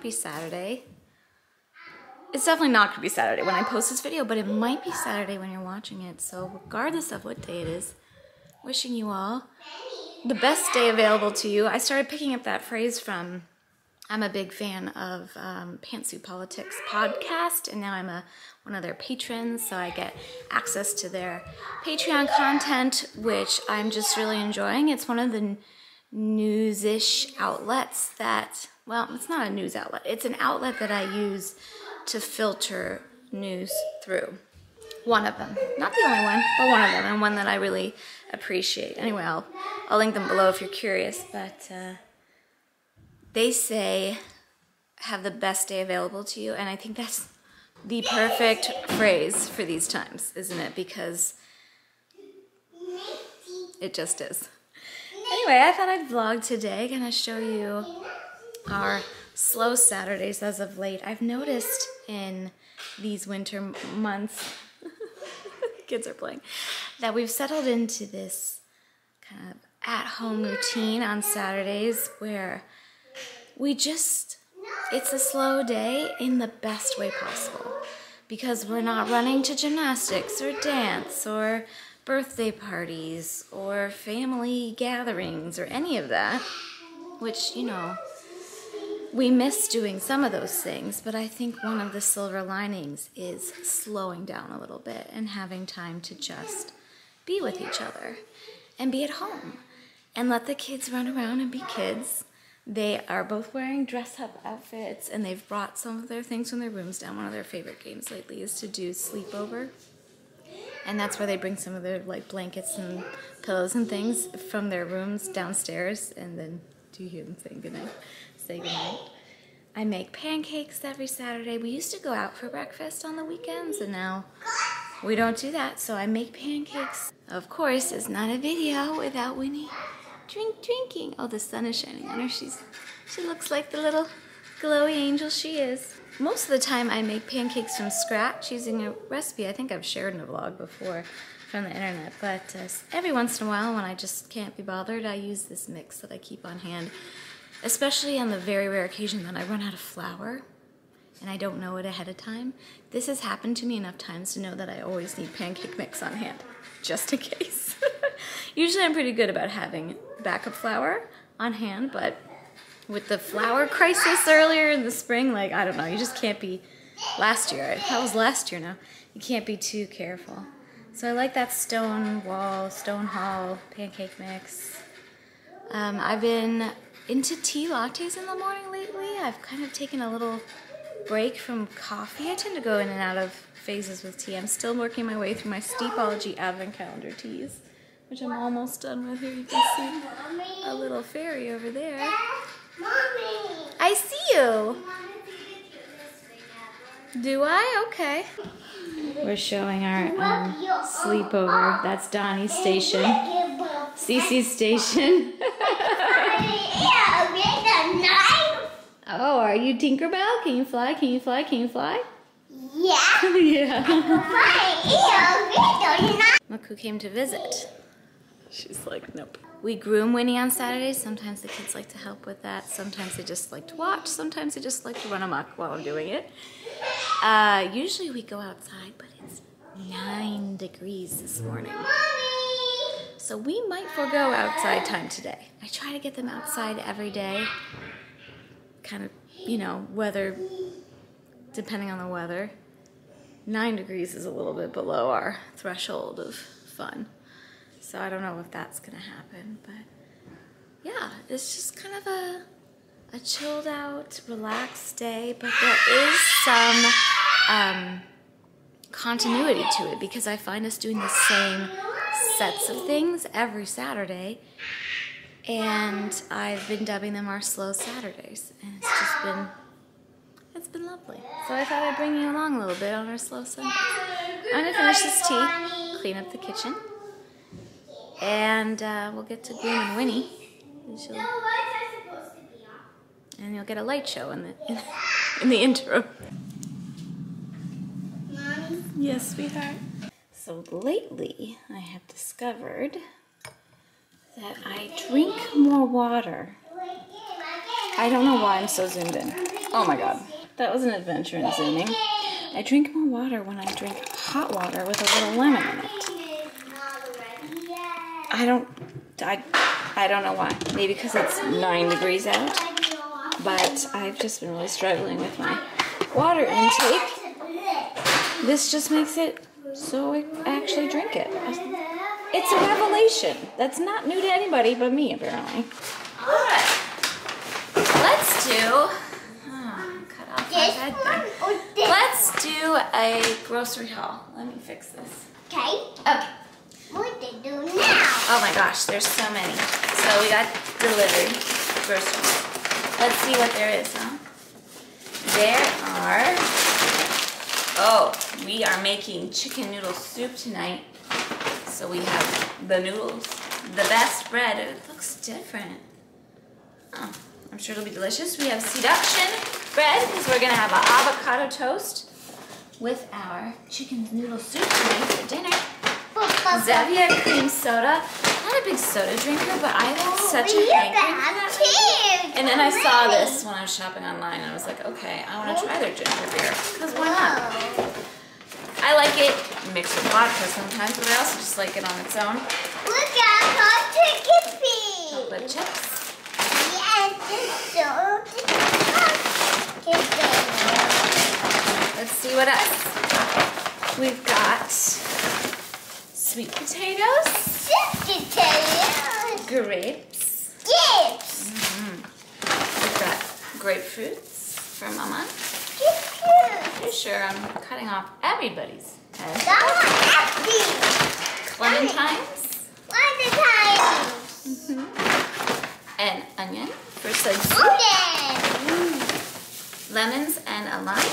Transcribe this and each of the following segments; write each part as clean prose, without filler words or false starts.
be Saturday. It's definitely not gonna be Saturday when I post this video, but it might be Saturday when you're watching it. So regardless of what day it is, wishing you all the best day available to you. I started picking up that phrase from, I'm a big fan of Pantsuit Politics podcast, and now I'm one of their patrons, so I get access to their Patreon content, which I'm just really enjoying. It's one of the news-ish outlets that, well, it's not a news outlet. It's an outlet that I use to filter news through. One of them. Not the only one, but one of them, and one that I really appreciate. Anyway, I'll link them below if you're curious, but they say, have the best day available to you, and I think that's the perfect phrase for these times, isn't it? Because it just is. Anyway, I thought I'd vlog today. Gonna show you our slow Saturdays as of late. I've noticed in these winter months, kids are playing, that we've settled into this kind of at-home routine on Saturdays where it's a slow day in the best way possible, because we're not running to gymnastics or dance or birthday parties or family gatherings or any of that, which, you know, we miss doing some of those things, but I think one of the silver linings is slowing down a little bit and having time to just be with each other and be at home and let the kids run around and be kids. They are both wearing dress-up outfits, and they've brought some of their things from their rooms down. One of their favorite games lately is to do sleepover, and that's where they bring some of their like blankets and pillows and things from their rooms downstairs, and then do you hear them saying goodnight? Say goodnight. I make pancakes every Saturday. We used to go out for breakfast on the weekends, and now we don't do that, so I make pancakes. Of course, it's not a video without Winnie drinking. Oh, the sun is shining on her. She looks like the little glowy angel she is. Most of the time I make pancakes from scratch using a recipe I think I've shared in a vlog before from the internet, but every once in a while when I just can't be bothered, I use this mix that I keep on hand, especially on the very rare occasion that I run out of flour and I don't know it ahead of time. This has happened to me enough times to know that I always need pancake mix on hand, just in case. Usually I'm pretty good about having backup flour on hand, but with the flour crisis earlier in the spring, like, I don't know, you just can't be, last year, that was last year now, you can't be too careful. So I like that Stone Hall pancake mix. I've been into tea lattes in the morning lately. I've kind of taken a little break from coffee. I tend to go in and out of phases with tea. I'm still working my way through my Steepology Advent Calendar teas, which I'm almost done with. Here you can see a little fairy over there. Mommy. I see you. Do I? Okay. We're showing our sleepover. That's Donnie's station. Cece's station. Oh, are you Tinkerbell? Can you fly? Can you fly? Can you fly? Yeah. Yeah. Look who came to visit. She's like, nope. We groom Winnie on Saturdays. Sometimes the kids like to help with that. Sometimes they just like to watch. Sometimes they just like to run amok while I'm doing it. Usually we go outside, but it's 9 degrees this morning. So we might forego outside time today. I try to get them outside every day. Kind of, you know, weather, depending on the weather. 9 degrees is a little bit below our threshold of fun. So I don't know if that's gonna happen, but yeah, it's just kind of a chilled out, relaxed day, but there is some continuity to it because I find us doing the same sets of things every Saturday, and I've been dubbing them our slow Saturdays, and it's been lovely. So I thought I'd bring you along a little bit on our slow Sundays. I'm gonna finish this tea, clean up the kitchen, and we'll get to grooming Winnie. And you'll get a light show in the interim. Mommy? Yes, sweetheart. So lately, I have discovered that I drink more water. I don't know why I'm so zoomed in. Oh my god. That was an adventure in zooming. I drink more water when I drink hot water with a little lemon in it. I don't know why. Maybe because it's 9 degrees out. But I've just been really struggling with my water intake. This just makes it so I actually drink it. It's a revelation. That's not new to anybody but me, apparently. Alright. Let's do... cut off my head there. Let's do a grocery haul. Let me fix this. Okay. Okay. What do you do now? Oh my gosh, there's so many. So we got delivery groceries. Let's see what there is, huh? There are... Oh, we are making chicken noodle soup tonight. So we have the noodles, the best bread. It looks different. Oh, I'm sure it'll be delicious. We have seduction bread because we're gonna have an avocado toast with our chicken noodle soup tonight for dinner. Zevia cream soda. Not a big soda drinker, but I have such a hankering for that. And then I saw this when I was shopping online, and I was like, okay, I want to try their ginger beer because why not? I like it mixed with vodka sometimes, but I also just like it on its own. Look at our chicken feet. Chocolate chips. Yes, Let's see what else. We've got sweet potatoes. Sweet potatoes. Grapes. Grapes. We've got grapefruits for Mama. Pretty sure I'm cutting off everybody's head. Clementines. And onion for some soup. Lemons and a lime.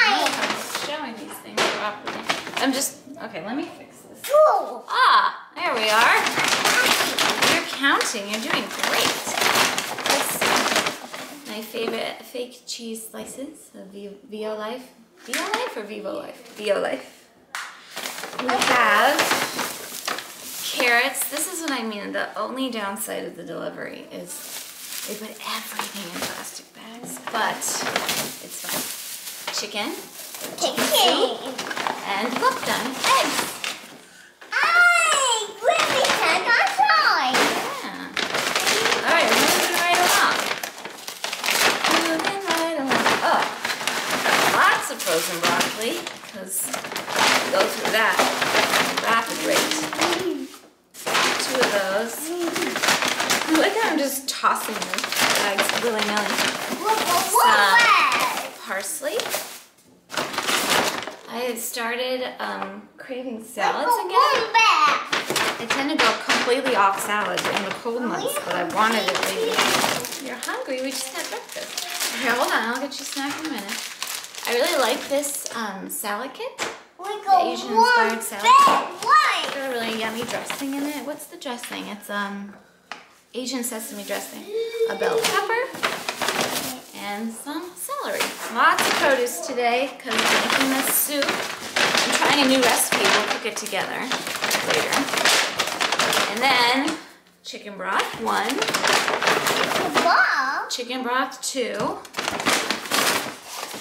I'm showing these things properly. Okay, let me fix this. Ah, there we are. You're counting, you're doing great. Let's see. My favorite fake cheese slices of Vivo Life. Vivo Life or Vivo Life? Vivo Life. We have carrots. This is what I mean. The only downside of the delivery is they put everything in plastic bags, but it's fine. Chicken. And look, done. Eggs. Yeah. Alright, moving right along. Oh, lots of frozen broccoli, because we go through that at a rapid rate. 2 of those. Look how I'm just tossing the bags willy-nilly. Some parsley. I have started craving salads again. I tend to go completely off salad in the cold months, but I wanted it lately. You're hungry? We just had breakfast. Here, hold on. I'll get you a snack in a minute. I really like this salad kit. The Asian-inspired salad kit. It's got a really yummy dressing in it. What's the dressing? It's Asian sesame dressing. A bell pepper. And some celery. Lots of produce today because we're making this soup. I'm trying a new recipe. We'll cook it together later. And then chicken broth, 1. Chicken broth, 2.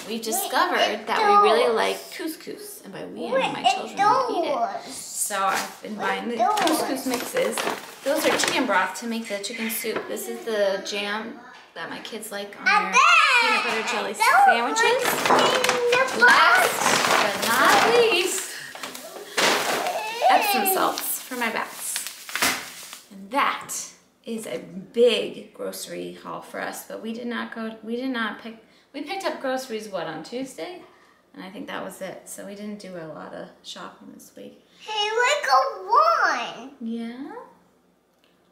We discovered that we really like couscous. And by we, I mean my children will eat it. So I've been buying the couscous mixes. Those are chicken broth to make the chicken soup. This is the jam that my kids like on their peanut butter jelly sandwiches. Last but not least, Epsom salts for my baths. And that is a big grocery haul for us, but we picked up groceries, on Tuesday? And I think that was it. So we didn't do a lot of shopping this week. Hey, look at 1. Yeah?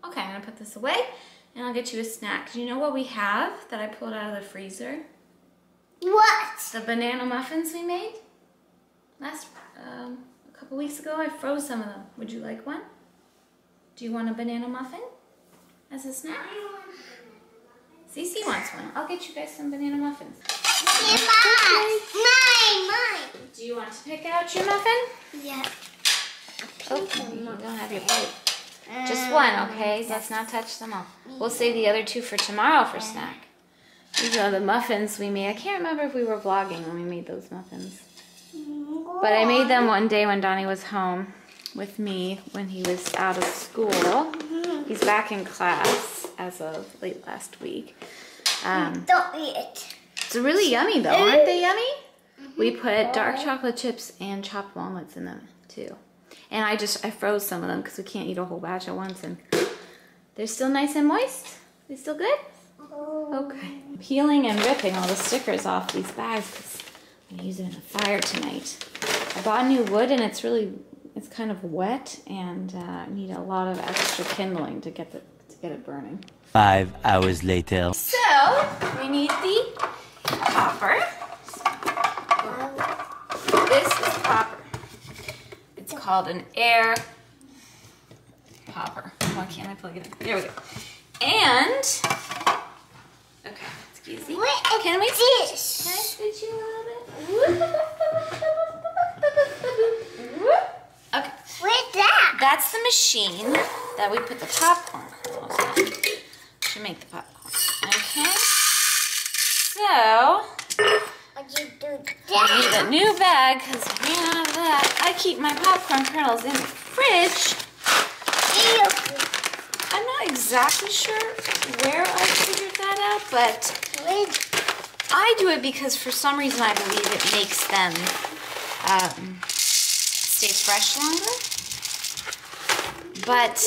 Okay, I'm gonna put this away. And I'll get you a snack. Do you know what we have that I pulled out of the freezer? What? The banana muffins we made a couple weeks ago. I froze some of them. Would you like one? Do you want a banana muffin as a snack? Cece wants one. I'll get you guys some banana muffins. Mine. Do you want to pick out your muffin? Yeah. Oh, you don't have your plate. Just one, okay? Let's not touch them all. We'll save the other 2 for tomorrow for snack. These are the muffins we made. I can't remember if we were vlogging when we made those muffins. But I made them one day when Donnie was home with me when he was out of school. He's back in class as of late last week. Don't eat it. It's really yummy though, aren't they yummy? We put dark chocolate chips and chopped walnuts in them too. And I froze some of them because we can't eat a whole batch at once, and they're still nice and moist. They still good? Okay. I'm peeling and ripping all the stickers off these bags because I'm gonna use them in the fire tonight. I bought new wood and it's kind of wet and need a lot of extra kindling to get it burning. 5 hours later. So we need the popper. This is popper. It's called an air popper. Why can't I plug it in? There we go. And okay, excuse me. Can we switch? Can I switch you a little bit? Okay. Where's that? That's the machine that we put the popcorn kernels in to make the popcorn. Okay. So You do I need a new bag because I ran out of that. I keep my popcorn kernels in the fridge. I'm not exactly sure where I figured that out, but I do it because for some reason I believe it makes them stay fresh longer. But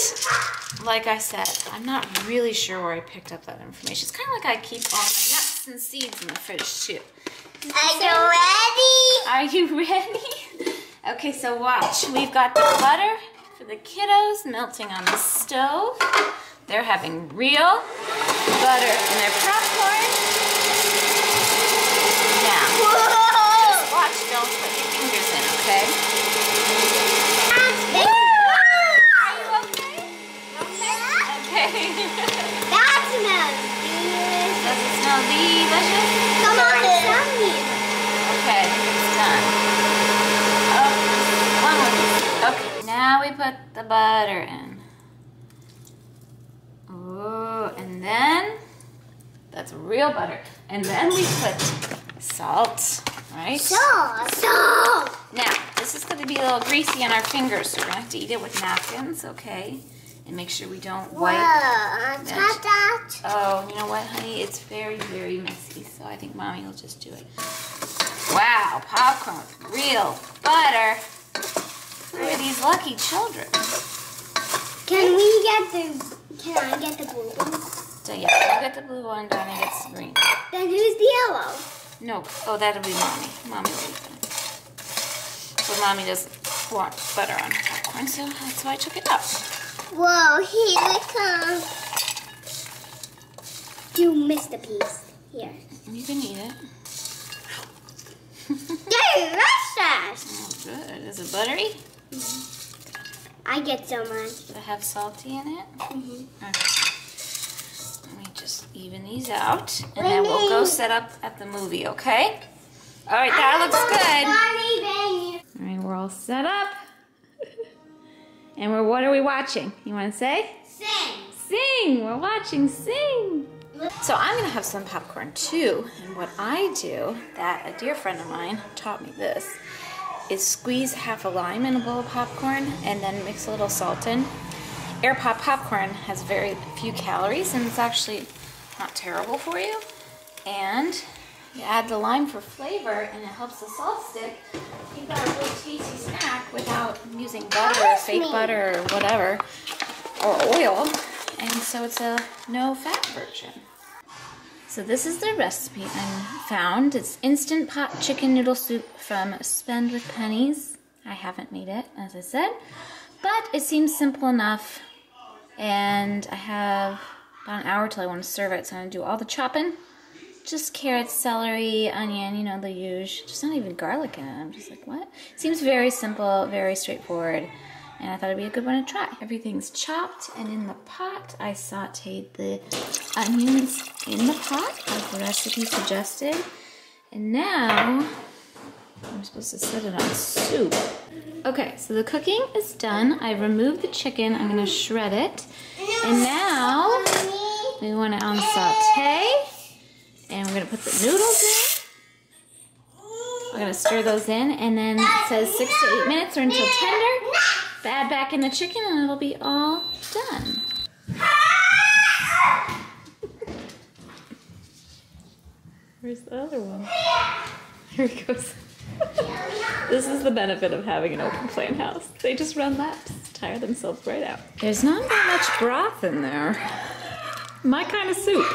like I said, I'm not really sure where I picked up that information. It's kind of like I keep all my nuts and seeds in the fridge too. Are you ready? Are you ready? Okay, so watch. We've got the butter for the kiddos melting on the stove. They're having real butter in their popcorn. Now, just watch, don't put your fingers in, okay? Are you okay? Okay. That smells delicious. Does it smell delicious? Come on, tell me. Okay, it's done. Oh, one more. Okay, now we put the butter in. Oh, and then that's real butter. And then we put salt, right? Salt. Now, this is going to be a little greasy on our fingers, so we're going to have to eat it with napkins, okay? And make sure we don't wipe. Whoa, tap that. Oh, you know what, honey? It's very, very messy, so I think Mommy will just do it. Wow, popcorn with real butter. Who are these lucky children? Can I get the blue one? So yeah, you get the blue one, Donnie gets the green. Then who's the yellow? No, oh, that'll be Mommy. Mommy will eat them. But Mommy doesn't want butter on her popcorn, so that's why I took it out. Whoa, here it comes. You missed a piece. Here. You can eat it. Delicious. Oh, good. Is it buttery? I get so much. Does it have salty in it? Mm-hmm. Okay. Let me just even these out, and then we'll go set up at the movie, okay? All right, that looks good. All right, we're all set up. And what are we watching? You want to say? Sing. Sing. We're watching Sing. So I'm going to have some popcorn too. And what I do, that a dear friend of mine taught me this, is squeeze half a lime in a bowl of popcorn and then mix a little salt in. Air pop popcorn has very few calories and it's actually not terrible for you. And you add the lime for flavor and it helps the salt stick. You've got a really tasty snack without using butter or fake butter or whatever, or oil. And so it's a no-fat version. So this is the recipe I found. It's instant pot chicken noodle soup from Spend with Pennies. I haven't made it, as I said, but it seems simple enough. And I have about an hour till I want to serve it, so I'm going to do all the chopping. Just carrots, celery, onion, you know, the usual. Just not even garlic in it. I'm just like, what? Seems very simple, very straightforward. And I thought it'd be a good one to try. Everything's chopped, and in the pot, I sauteed the onions in the pot, as the recipe suggested. And now, I'm supposed to set it on soup. Okay, so the cooking is done. I've removed the chicken. I'm gonna shred it. And now, we want to saute. And gonna put the noodles in. I'm gonna stir those in, and then it says 6 to 8 minutes or until tender. Add back in the chicken and it'll be all done. Where's the other one? Here he goes. This is the benefit of having an open plan house. They just run laps, tire themselves right out. There's not that much broth in there. My kind of soup.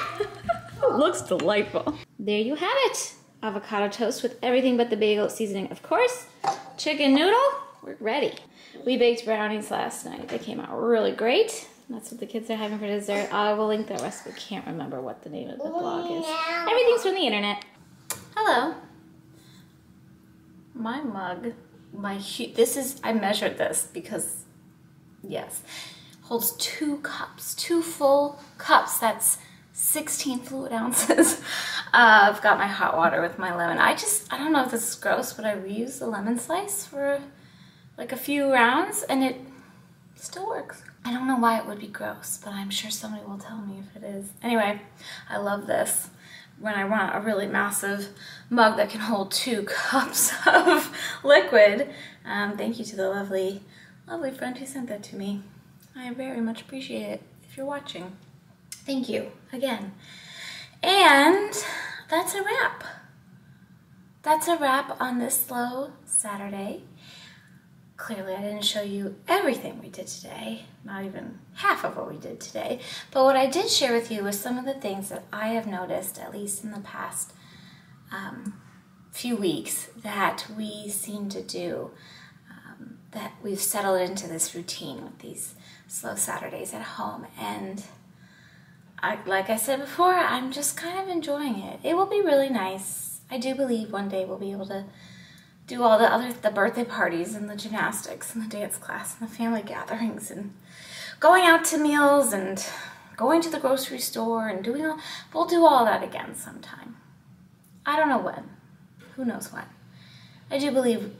It looks delightful. There you have it. Avocado toast with everything but the bagel seasoning, of course. Chicken noodle, we're ready. We baked brownies last night. They came out really great. That's what the kids are having for dessert. I will link that recipe. Can't remember what the name of the blog is. Everything's from the internet. Hello. My mug, I measured this because, yes, holds 2 cups, 2 full cups. That's 16 fluid ounces. I've got my hot water with my lemon. I don't know if this is gross, but I reuse the lemon slice for like a few rounds and it still works. I don't know why it would be gross, but I'm sure somebody will tell me if it is. Anyway, I love this. When I want a really massive mug that can hold 2 cups of liquid. Thank you to the lovely friend who sent that to me. I very much appreciate it if you're watching. Thank you again. And that's a wrap. That's a wrap on this slow Saturday. Clearly I didn't show you everything we did today, not even half of what we did today, but what I did share with you was some of the things that I have noticed, at least in the past few weeks, that we seem to do, that we've settled into this routine with these slow Saturdays at home. And like I said before, I'm just kind of enjoying it. It will be really nice. I do believe one day we'll be able to do all the birthday parties and the gymnastics and the dance class and the family gatherings and going out to meals and going to the grocery store and we'll do all that again sometime. I don't know when. Who knows when. I do believe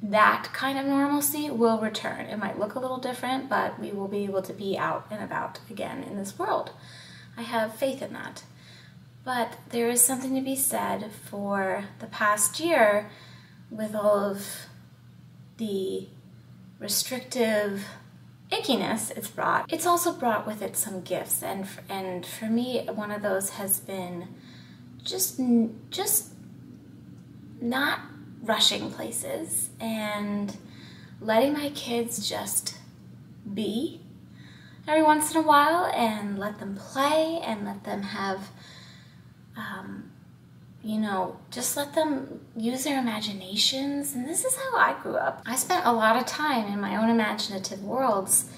that kind of normalcy will return. It might look a little different, but we will be able to be out and about again in this world. I have faith in that. But there is something to be said for the past year with all of the restrictive ickiness it's brought. It's also brought with it some gifts, and for me, one of those has been just not rushing places and letting my kids just be every once in a while and let them play and let them have just let them use their imaginations. And this is how I grew up. I spent a lot of time in my own imaginative worlds,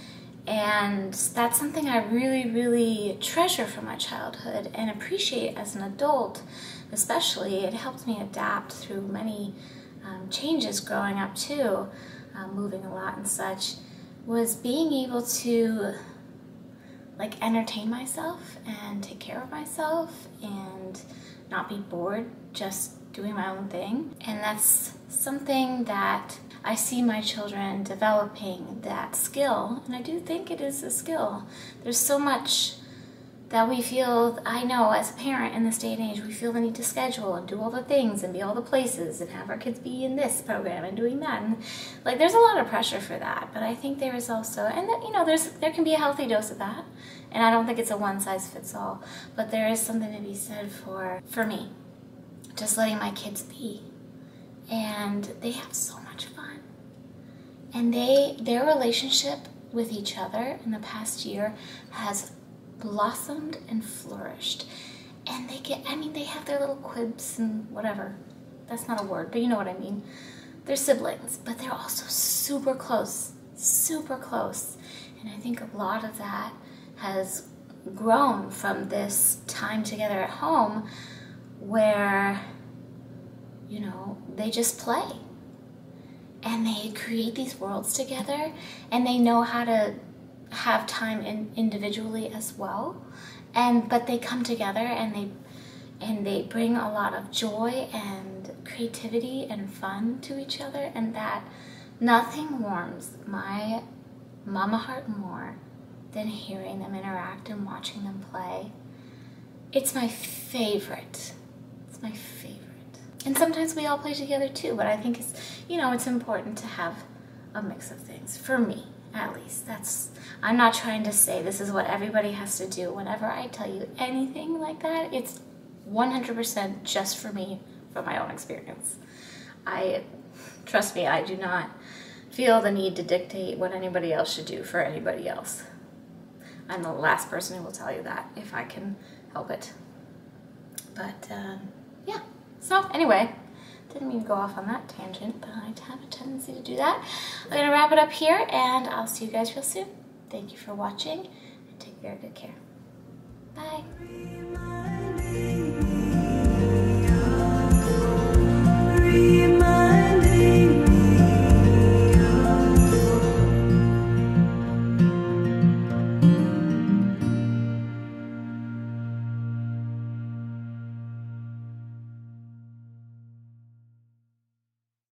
and that's something I really, really treasure from my childhood and appreciate as an adult. Especially, it helped me adapt through many changes growing up too, moving a lot and such, was being able to like entertain myself and take care of myself and not be bored just doing my own thing. And that's something that I see my children developing, that skill, and I do think it is a skill. There's so much that we feel, I know as a parent in this day and age, we feel the need to schedule and do all the things and be all the places and have our kids be in this program and doing that. And like, there's a lot of pressure for that, but I think there is also, and there can be a healthy dose of that. And I don't think it's a one size fits all, but there is something to be said for me, just letting my kids be. And they have so much fun. And their relationship with each other in the past year has blossomed and flourished. And they have their little quibs and whatever. That's not a word, but you know what I mean. They're siblings, but they're also super close, super close. And I think a lot of that has grown from this time together at home where, they just play. And they create these worlds together, and they know how to have time individually as well. But they come together and they bring a lot of joy and creativity and fun to each other, and that nothing warms my mama heart more than hearing them interact and watching them play. It's my favorite. It's my favorite. And sometimes we all play together too, but I think it's, you know, it's important to have a mix of things. For me, at least. I'm not trying to say this is what everybody has to do. Whenever I tell you anything like that, it's 100% just for me, from my own experience. Trust me, I do not feel the need to dictate what anybody else should do for anybody else. I'm the last person who will tell you that, if I can help it. But, yeah. So, anyway, didn't mean to go off on that tangent, but I have a tendency to do that. I'm going to wrap it up here, and I'll see you guys real soon. Thank you for watching, and take very good care. Bye.